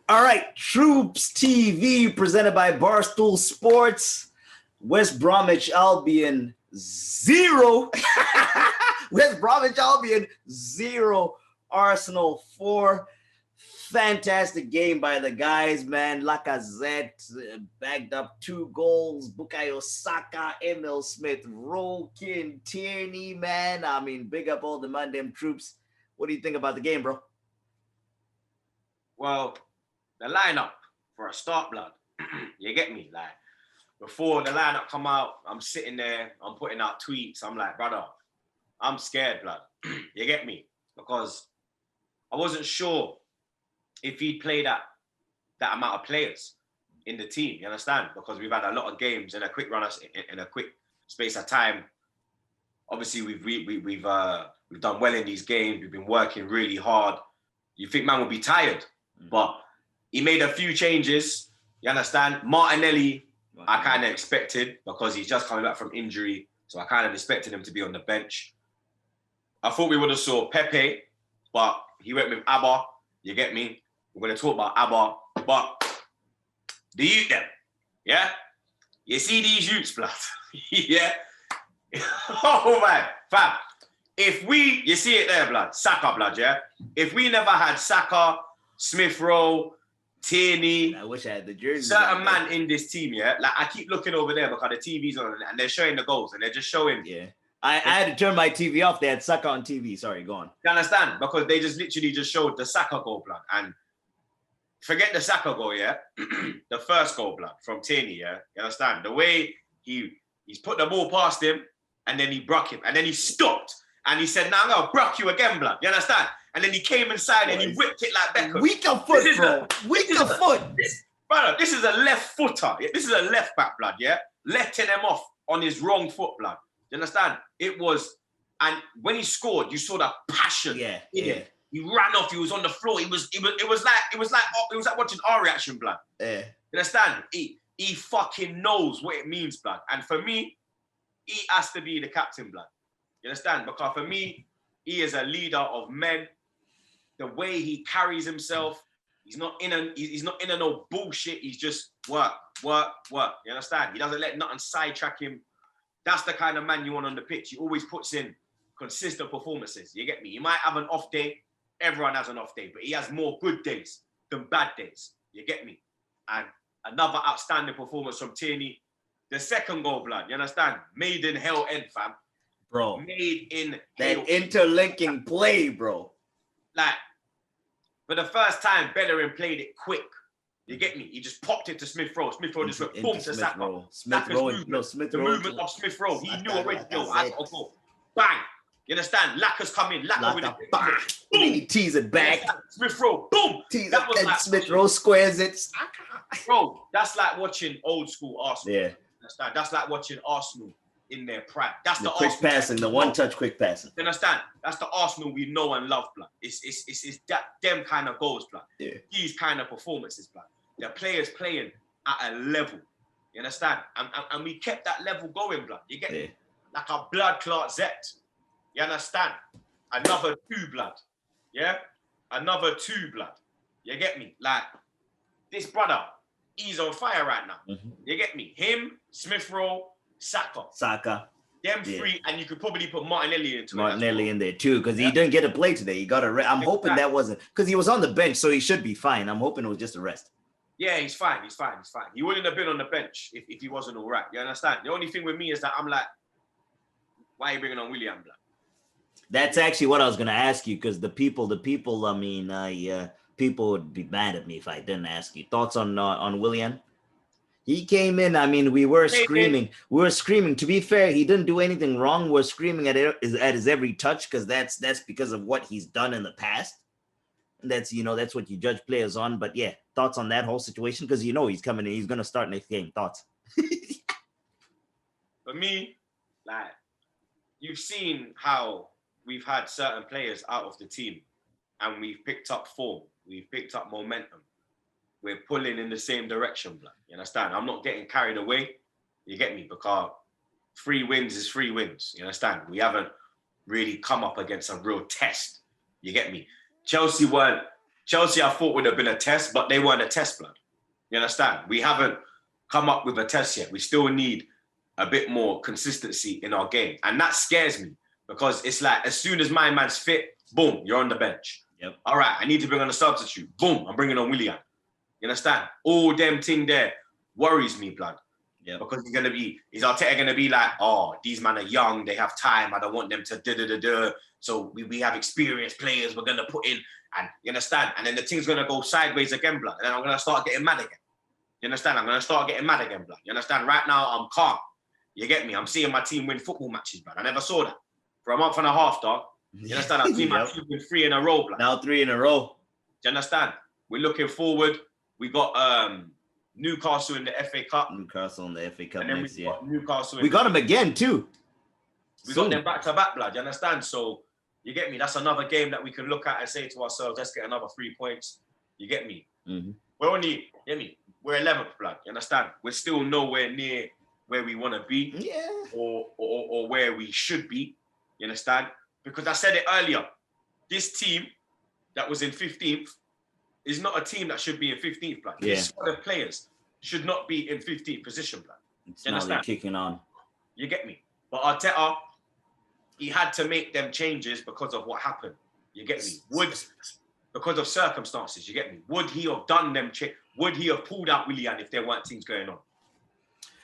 All right, Troopz TV presented by Barstool Sports. West Bromwich Albion 0. West Bromwich Albion 0. Arsenal 4. Fantastic game by the guys, man. Laca bagged up 2 goals. Bukayo Saka, Emil Smith, Rowe, Tierney, man. I mean, big up all the Mandem troops. What do you think about the game, bro? Well, the lineup for a start, blood. You get me? Like, before the lineup come out, I'm sitting there, I'm putting out tweets. I'm like, brother, I'm scared, blood. You get me? Because I wasn't sure if he'd play that amount of players in the team. You understand? Because we've had a lot of games in a quick run, in a quick space of time. Obviously, we've done well in these games. We've been working really hard. You think man will be tired, but he made a few changes. You understand? Martinelli, I kind of expected because he's just coming back from injury. So I kind of expected him to be on the bench. I thought we would have saw Pepe, but he went with Abba. You get me? We're going to talk about Abba. But the youth them, yeah? You see these youths, blood? Yeah? Oh, man. Fam, you see it there, blood. Saka, blood, yeah? If we never had Saka, Smith Rowe, Tierney, I wish I had the jersey. Certain man in this team, yeah. Like I keep looking over there because the TV's on and they're showing the goals and they're just showing. Yeah. I had to turn my TV off. They had Saka on TV. Sorry, go on. You understand? Because they just literally just showed the Saka goal, blood. And forget the Saka goal, yeah. The first goal, blood, from Tierney, yeah. You understand? The way he's put the ball past him and then he broke him and then he stopped and he said, "Now I'm gonna brock you again, blood." You understand? And then he came inside and he whipped it like Beckham. Weaker foot, bro. Weaker foot. Brother, this is a left footer. This is a left back, blood, yeah? Letting him off on his wrong foot, blood. You understand? It was, and when he scored, you saw that passion. Yeah. He ran off, he was on the floor. It was like watching our reaction, blood. Yeah. You understand? He fucking knows what it means, blood. And for me, he has to be the captain, blood. You understand? Because for me, he is a leader of men. The way he carries himself, he's not in a no bullshit. He's just work. You understand? He doesn't let nothing sidetrack him. That's the kind of man you want on the pitch. He always puts in consistent performances. You get me? He might have an off day. Everyone has an off day, but he has more good days than bad days. You get me? And another outstanding performance from Tierney. The second goal, blood. You understand? Made in hell end, fam. Bro. Made in that hell. Interlinking play, bro. Like, for the first time, Bellerin played it quick. You get me? He just popped it to Smith Rowe. Smith Rowe just went boom to Saka. The movement of Smith Rowe. He knew already, I gotta go. Bang. You understand? Laca's come in. Laca with it. Bang. Boom. He tees it back. Smith Rowe. Boom. Tees it, and like, Smith Rowe squares it. Bro, that's like watching old school Arsenal. Yeah. Understand? That's like watching Arsenal in their prime. That's the quick Arsenal passing, the one-touch quick passing. You understand? That's the Arsenal we know and love, blood. It's that them kind of goals, blood. Yeah. These kind of performances, blood. The players playing at a level. You understand? And we kept that level going, blood. You get me? Like a blood clot Zet. You understand? Another 2 blood. Yeah? Another 2 blood. You get me? Like, this brother, he's on fire right now. You get me? Him, Smith Rowe, Saka. Them 3, and you could probably put Martinelli into Martinelli in there too, because he didn't get to play today. He got a I'm hoping that wasn't, because he was on the bench, so he should be fine. I'm hoping it was just a rest. Yeah, he's fine. He wouldn't have been on the bench if he wasn't all right. You understand? The only thing with me is that I'm like, why are you bringing on William? Blood? That's actually what I was going to ask you, because the people, I mean, people would be mad at me if I didn't ask you. Thoughts on William? He came in, I mean, we were screaming. To be fair, he didn't do anything wrong. We're screaming at his every touch, because that's because of what he's done in the past. And that's what you judge players on. But yeah, thoughts on that whole situation? Because he's coming in, he's going to start next game. Thoughts? For me, like, you've seen how we've had certain players out of the team and we've picked up form. We've picked up momentum. We're pulling in the same direction, blood. You understand? I'm not getting carried away. You get me? Because 3 wins is 3 wins. You understand? We haven't really come up against a real test. You get me? Chelsea weren't Chelsea, I thought would have been a test, but they weren't a test, blood. You understand? We haven't come up with a test yet. We still need a bit more consistency in our game. And that scares me because it's like, as soon as my man's fit, boom, you're on the bench. Yep. All right, I need to bring on a substitute. Boom, I'm bringing on Willian. You understand? All them thing there worries me, blood. Yeah. Because is Arteta gonna be like, oh, these men are young, they have time, I don't want them to da-da-da-da. So we have experienced players we're gonna put in, and you understand? And then the thing's gonna go sideways again, blood. And then I'm gonna start getting mad again. You understand? I'm gonna start getting mad again, blood. You understand? Right now, I'm calm. You get me? I'm seeing my team win football matches, blood. I never saw that. For a month and a half, dog. You understand? I've seen my team win 3 in a row, blood. Now 3 in a row. Do you understand? We're looking forward. We got Newcastle in the FA Cup. Newcastle in the FA Cup and then next we year. got Newcastle. We got them again too. We got them back to back, blood. You understand? So you get me? That's another game that we can look at and say to ourselves, let's get another 3 points. You get me? Mm-hmm. We're only, get me? We're 11th, blood. You understand? We're still nowhere near where we want to be, or where we should be. You understand? Because I said it earlier. This team that was in 15th is not a team that should be in 15th, blood. Yeah. This squad of players should not be in 15th position, blood. It's now they're kicking on. You get me? But Arteta, he had to make them changes because of what happened. You get me? Because of circumstances, you get me? Would he have done them? Would he have pulled out Willian if there weren't things going on?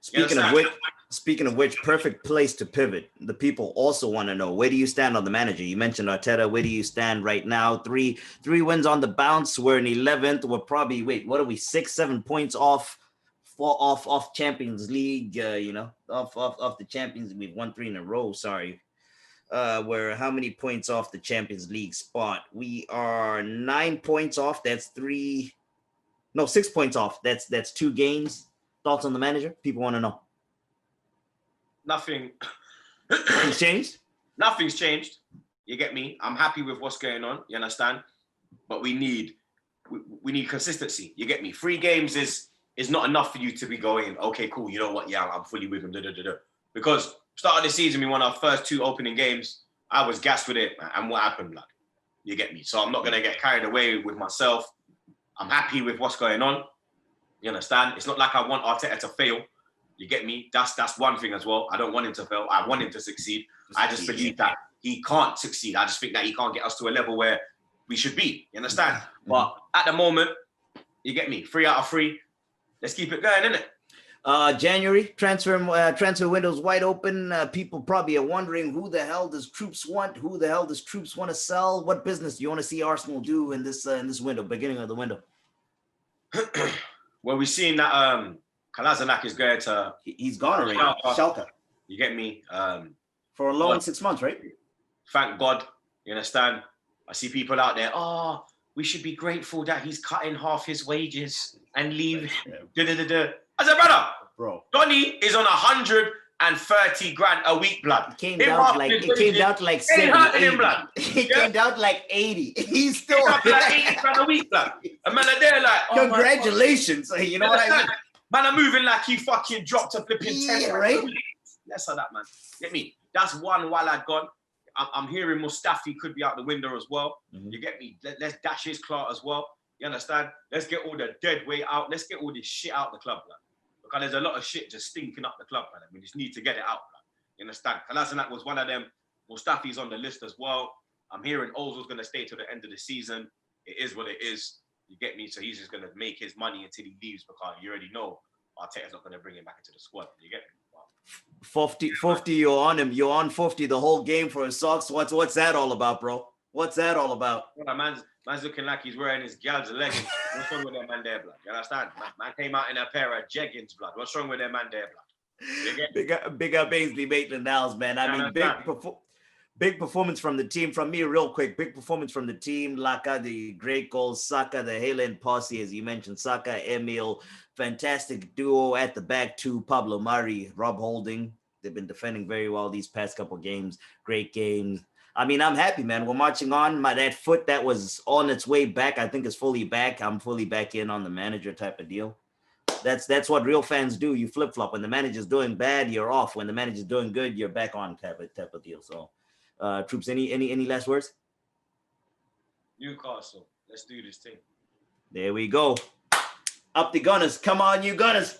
Speaking of which, perfect place to pivot. The people also want to know, where do you stand on the manager? You mentioned Arteta. Where do you stand right now? Three wins on the bounce. We're in 11th. We're probably, what are we, 6-7 points off Champions League? Off the Champions. We've won 3 in a row. Sorry. We're how many points off the Champions League spot? We are 9 points off. That's 6 points off. That's 2 games. Thoughts on the manager? People want to know. Nothing. Nothing's changed? Nothing's changed. You get me? I'm happy with what's going on. You understand? But we need consistency. You get me? 3 games is not enough for you to be going, okay, cool. You know what? Yeah, I'm fully with him. Because start of the season, we won our first 2 opening games. I was gassed with it. And what happened, blood? You get me? So I'm not going to get carried away with myself. I'm happy with what's going on. You understand? It's not like I want Arteta to fail. You get me? That's one thing as well. I don't want him to fail. I want him to succeed. I just believe that he can't succeed. I just think that he can't get us to a level where we should be. You understand? Mm-hmm. But at the moment, you get me? 3 out of 3. Let's keep it going, innit? January transfer window's wide open. People probably are wondering, who the hell does Troopz want? Who the hell does Troopz want to sell? What business do you want to see Arsenal do in this window, beginning of the window? Well, we've seen that Kolasinac is going to... He's gone already. Saka. You get me? For a loan 6 months, right? Thank God. You understand? I see people out there, we should be grateful that he's cutting half his wages and leave. I said, brother, Donny is on 130 grand a week, blood. It came down to like 70, 80. Blood. It came down to like 80. He's still like 80 grand a week, blood. And man, they're like, congratulations. You know what I mean? Man, I'm moving like he fucking dropped a flipping 10. Right? Less of that, man. Get me? That's one while I'd gone. I'm hearing Mustafi could be out the window as well. Mm-hmm. You get me? Let's dash his clout as well. You understand? Let's get all the dead weight out. Let's get all this shit out the club, blood. Because there's a lot of shit just stinking up the club, man. We just need to get it out, blood. You understand? Kolasinac was one of them. Mustafi's on the list as well. I'm hearing Ozil's going to stay till the end of the season. It is what it is. You get me? So he's just going to make his money until he leaves, because you already know Arteta's not going to bring him back into the squad. You get me? 50, you're on him. You're on 50 the whole game for his socks. What's that all about, bro? What's that all about? Well, man's looking like he's wearing his gal's leggings. What's wrong with that man there, blood? You understand? Man came out in a pair of jeggings, blood. What's wrong with that man there, blood? Big up Ainsley Maitland-Niles, man. I mean, big performance from the team. From me, real quick, big performance from the team. Laca, the great goals. Saka, the Haaland posse, as you mentioned. Saka, Emil, fantastic duo at the back too. Pablo Mari, Rob Holding. They've been defending very well these past couple games. Great games. I mean, I'm happy, man. We're marching on. That foot that was on its way back, I think, is fully back. I'm fully back in on the manager type of deal. That's what real fans do. You flip-flop. When the manager's doing bad, you're off. When the manager's doing good, you're back on type of deal. So, Troopz, any last words? Newcastle. Let's do this thing. There we go. Up the Gunners. Come on, you Gunners.